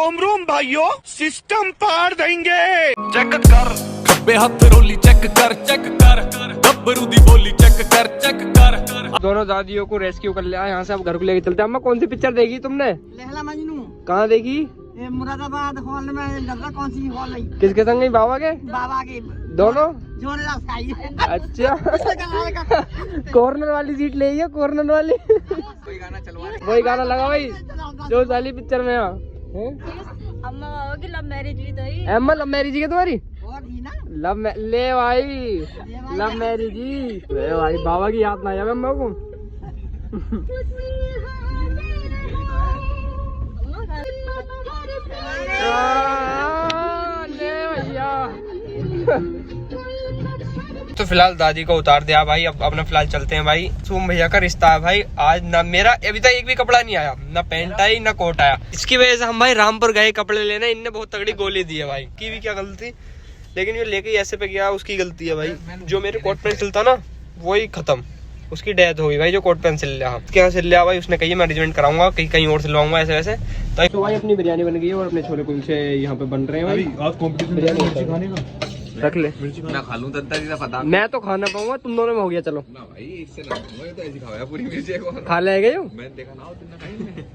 ओमरूम भाइयों सिस्टम पार देंगे। चेक कर खब्बे हाथ रोली चेक कर गब्बरू दी बोली चेक कर। दोनों दादियों को रेस्क्यू कर लिया यहाँ से अब घर को लेके चलते हैं। अम्मा कौन सी पिक्चर देखी तुमने? लैला मजनू। कहाँ देखी? मुरादाबाद हॉल में लगा। कौन सी हॉल है? किसके संग गई? बाबा के? बाबा के दोनों? अच्छा कॉर्नर वाली सीट ले है, कॉर्नर वाली। वही गाना लगा भाई जो साली पिक्चर में। अम्मा बाबा की लव मैरिज हुई तो ही। अम्मा लव मैरिज है तुम्हारी? ना ले भाई लव मैरिज ही भाई। बाबा की याद ना आया अम्मा को। ले भैया। तो फिलहाल दादी को उतार दिया भाई। अब अपना फिलहाल चलते हैं भाई। सोम भैया का रिश्ता है भाई। आज ना मेरा अभी तक एक भी कपड़ा नहीं आया, ना पैंट आई ना कोट आया। इसकी वजह से हम भाई रामपुर गए कपड़े लेने। इनने बहुत तगड़ी गोली दी है भाई। की भी क्या गलती, लेकिन ये लेके ऐसे पे गया उसकी गलती है भाई। जो मेरे कोट पेंसिल था ना वही खत्म, उसकी डेथ हो गई भाई। जो कोट पेंसिल लिया क्या सिल लिया भाई, उसने कही मैं अरेंजमेंट कराऊंगा कहीं और सिलवाऊंगा ऐसे वैसे। तो भाई अपनी बिरयानी बन गई है और अपने छोले कुलचे यहाँ पे बन रहे हैं भाई। आज कॉम्पिटिशन रख ले। मैं खा लूं पता। मैं तो खाना पाऊंगा, तुम दोनों में हो गया। चलो ना भाई इससे ना मैं तो ऐसी खाया पूरी मिर्ची एक बार खा ले गए हो। मैंने देखा ना तुमने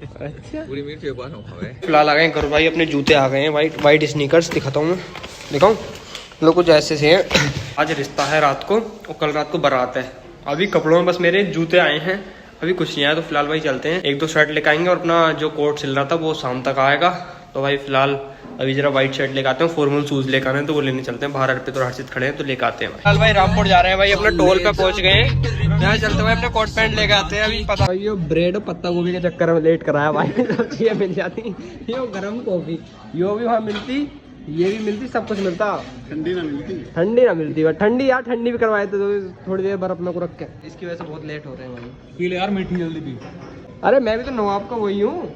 खाई। अच्छा पूरी मिर्ची एक बार खावे। फिलहाल आ गए घर भाई। अपने जूते आ गए हैं वाइट स्नीकर्स। दिखाता हूँ मैं, दिखाऊं लोग कुछ ऐसे से हैं। आज रिश्ता है रात को और कल रात को बारात है। अभी कपड़ों में बस मेरे जूते आए हैं, अभी कुछ नहीं आया। तो फिलहाल भाई चलते हैं, एक दो शर्ट लेकर आएंगे और अपना जो कोट सिल रहा था वो शाम तक आएगा। तो भाई फिलहाल अभी जरा व्हाइट शर्ट लेकर आते हैं, फॉर्मल शूज लेकर आने हैं तो वो लेने चलते हैं। बाहर पे तो हर्षित खड़े हैं तो लेकर आते हैं। फिलहाल भाई रामपुर जा रहे हैं भाई, अपना टोल पे पहुंच गए हैं। यहाँ चलते हुए अपने कोट पैंट लेकर आते हैं। अभी पता भाई ये ब्रेड पत्ता गोभी के चक्कर में लेट कराया भाई। सब चीजें मिल जाती, ये गर्म कॉफी यो भी वहाँ मिलती, ये भी मिलती, सब कुछ मिलता। ठंडी ना मिलती बट ठंडी यार, ठंडी भी करवाए थे तो थोड़ी देर बर्फ में को रख के। इसकी वजह से बहुत लेट हो रहे हैं भाई। पी ले यार मीठी जल्दी पी। अरे मैं भी तो नवाब का वही हूँ।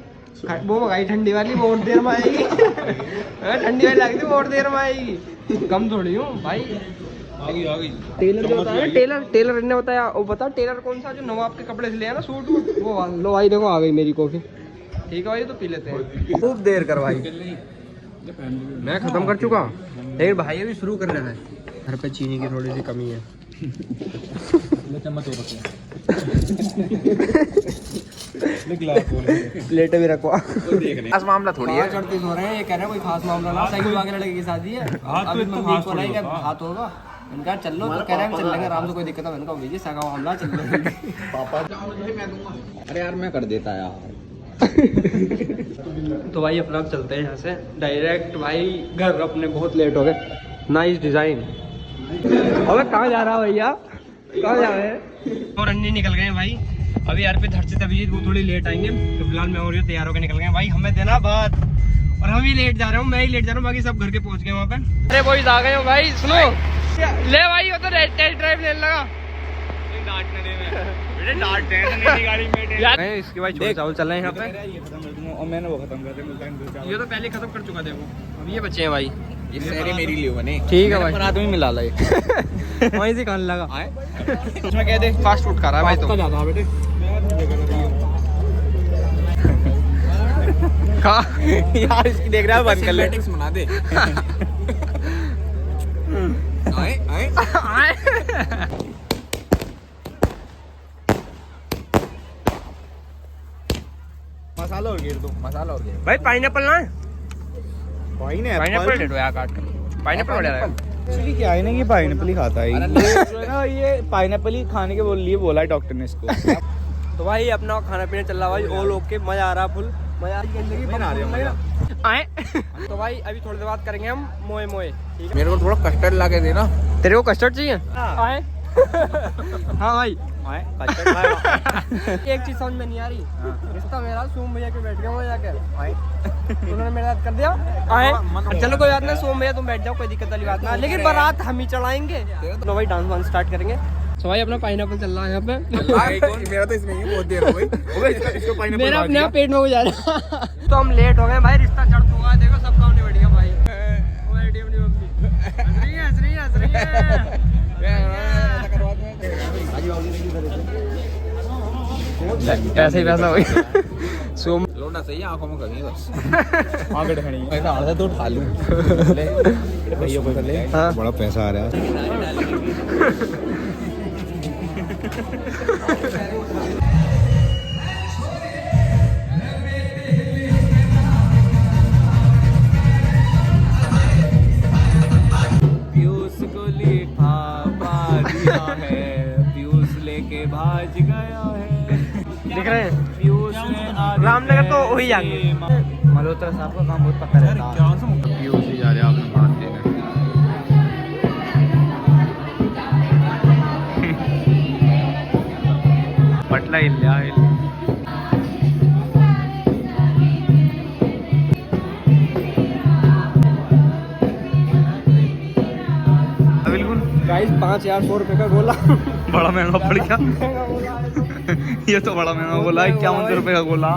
वो मंगाई ठंडी वाली, वो और देर में आएगी। ठंडी वाली लगी थी, वो और देर में आएगी। कम थोड़ी हूँ भाई। टेलर जो होता है ना, टेलर ने बताया। वो बता टेलर कौन सा जो नवाब के कपड़े सिले ना सूट वो लो भाई। देखो आ गई मेरी कॉफी। ठीक है भाई तो पी लेते हैं। खूब देर करवाई, मैं खत्म कर चुका लेकिन भाई अभी शुरू कर रहा है। घर पे चीनी की थोड़ी सी कमी है। प्लेट भी रखवा। खास मामला थोड़ी है। चढ़ते सो रहे हैं, ये कह रहे हैं कोई खास मामला ना। साइकिल वाले लड़के की शादी है। अभी तो हाथ हो रहा है, हाथ होगा इनका। चल लो तो कह रहे हैं चल लेंगे आराम से, कोई दिक्कत है। इनका भैया सगा मामला चल लेंगे। पापा अरे यार मैं कर देता यार। तो भाई अपना चलते हैं यहाँ से डायरेक्ट भाई घर अपने। बहुत लेट हो गए। Nice design. अबे कहाँ जा रहा है भैया, कहाँ जा रहे हैं? और अन्नी निकल गए भाई। अभी यार पे धरती अभिजीत वो थोड़ी लेट आएंगे। तो फिलहाल मैं और ये तैयार होकर निकल गए भाई। हमें देना बात और हम ही लेट जा रहे हूँ, मैं ही लेट जा रहा हूँ। बाकी सब घर के पहुँच गए वहाँ पे। अरे बॉयज आ गए हो भाई। सुनो ले भाई, वो तो टेस्ट ड्राइव लेने लगा। इसके भाई छोटे चावल चल रहे हैं यहाँ पे और मैंने वो खत्म कर दिया। ये तो पहले खत्म कर चुका देखो। अभी ये बच्चे हैं भाई। ये सारी मेरी लिए बने। ठीक है भाई, रात में मिला ला वहीं से खाने लगा। उसमें कह दे फास्ट फूड खा रहा है भाई। तो ज्यादा बेटे यार इसकी देख रहा है, बंद कर ले। बना दे। मसाला और गिर दो, मसाला और गिर भाई। पाइनएप्पल ना, पाइनएप्पल दे दो यार काट कर। पाइनएप्पल बढ़िया है। एक्चुअली क्या है ना कि पाइनएप्पल ही खाता है। ये पाइनएप्पल ही खाने के लिए बोला है डॉक्टर ने इसको। तो भाई अपना खाना पीना चल रहा है भाई। ऑल ओके, मजा आ रहा है फुल। मजा आ रही है आए। तो भाई अभी थोड़ी देर बात करेंगे हम मोए मोए। मेरे को थोड़ा कस्टर्ड ला के देना। तेरे को कस्टर्ड चाहिए? आए। हाँ भाई एक चीज समझ में नहीं आ रही। रिश्ता मेरा सोम भैया के बैठ गया वहाँ जाकर। उन्होंने मेरा याद कर दिया। आए चलो कोई बात नहीं, सोम भैया तुम बैठ जाओ, कोई दिक्कत वाली बात ना। लेकिन बारात हम ही चढ़ाएंगे। तो भाई डांस वांस स्टार्ट करेंगे। तो भाई अपना पाइनएप्पल चल रहा है यहाँ पे। मेरा तो इसमें ही बहुत देर हो गई। मेरा अपने आप पेट में हो जा रहा है। तो हम लेट हो गए भाई, रिश्ता चढ़ चुका है। देखो सब काम नहीं बढ़िया भाई। पैसे ही पैसा हो गया। सोम लौटना चाहिए आंखों में कमी बस। आगे ढकनी है। ऐसा आधा तो उठा लूं। भैया को ले। हाँ। बड़ा पैसा आ रहा है। पीयूष को लिखा दिया है, पीयूष लेके भाज गया है। दिख रहे हैं पीयूष ने रामनगर तो वही जाएंगे। मल्होत्रा साहब का काम बहुत पक्का रहता है। पीयूष ही जा रहे आपने बात देने। पटला हिल्या बिल्कुल गाइस 5,100 रुपए का गोला। बड़ा महंगा पड़ गया। ये तो बड़ा महंगा गोला है, 51 रुपए का गोला।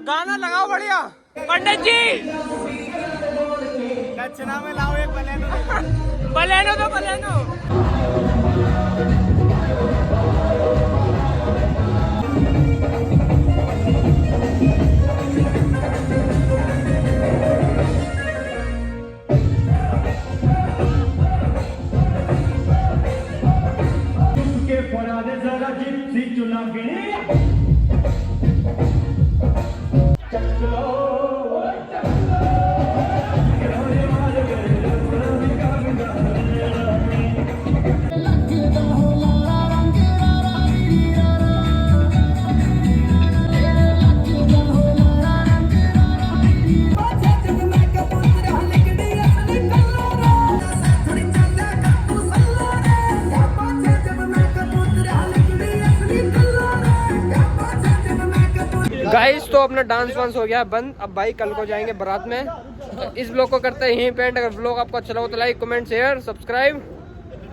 गाना लगाओ बढ़िया। पंडित जी दक्षिणा में लाओ एक बलेनो। बलेनो तो बलेनो। गाइस तो अपना डांस वांस हो गया बंद। अब भाई कल को जाएंगे बारात में। तो इस ब्लॉग को करते हैं यहीं पे एंड। अगर ब्लॉग आपको अच्छा लगा तो लाइक कमेंट शेयर सब्सक्राइब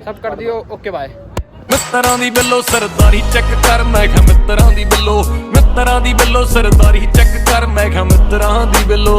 सब कर दियो। Okay bye. मित्तरां दी बिल्लो सरदारी चेक कर, मैं क्या मित्तरां दी बिल्लो सरदारी चेक कर, मैं क्या मित्तरां दी बिल्लो।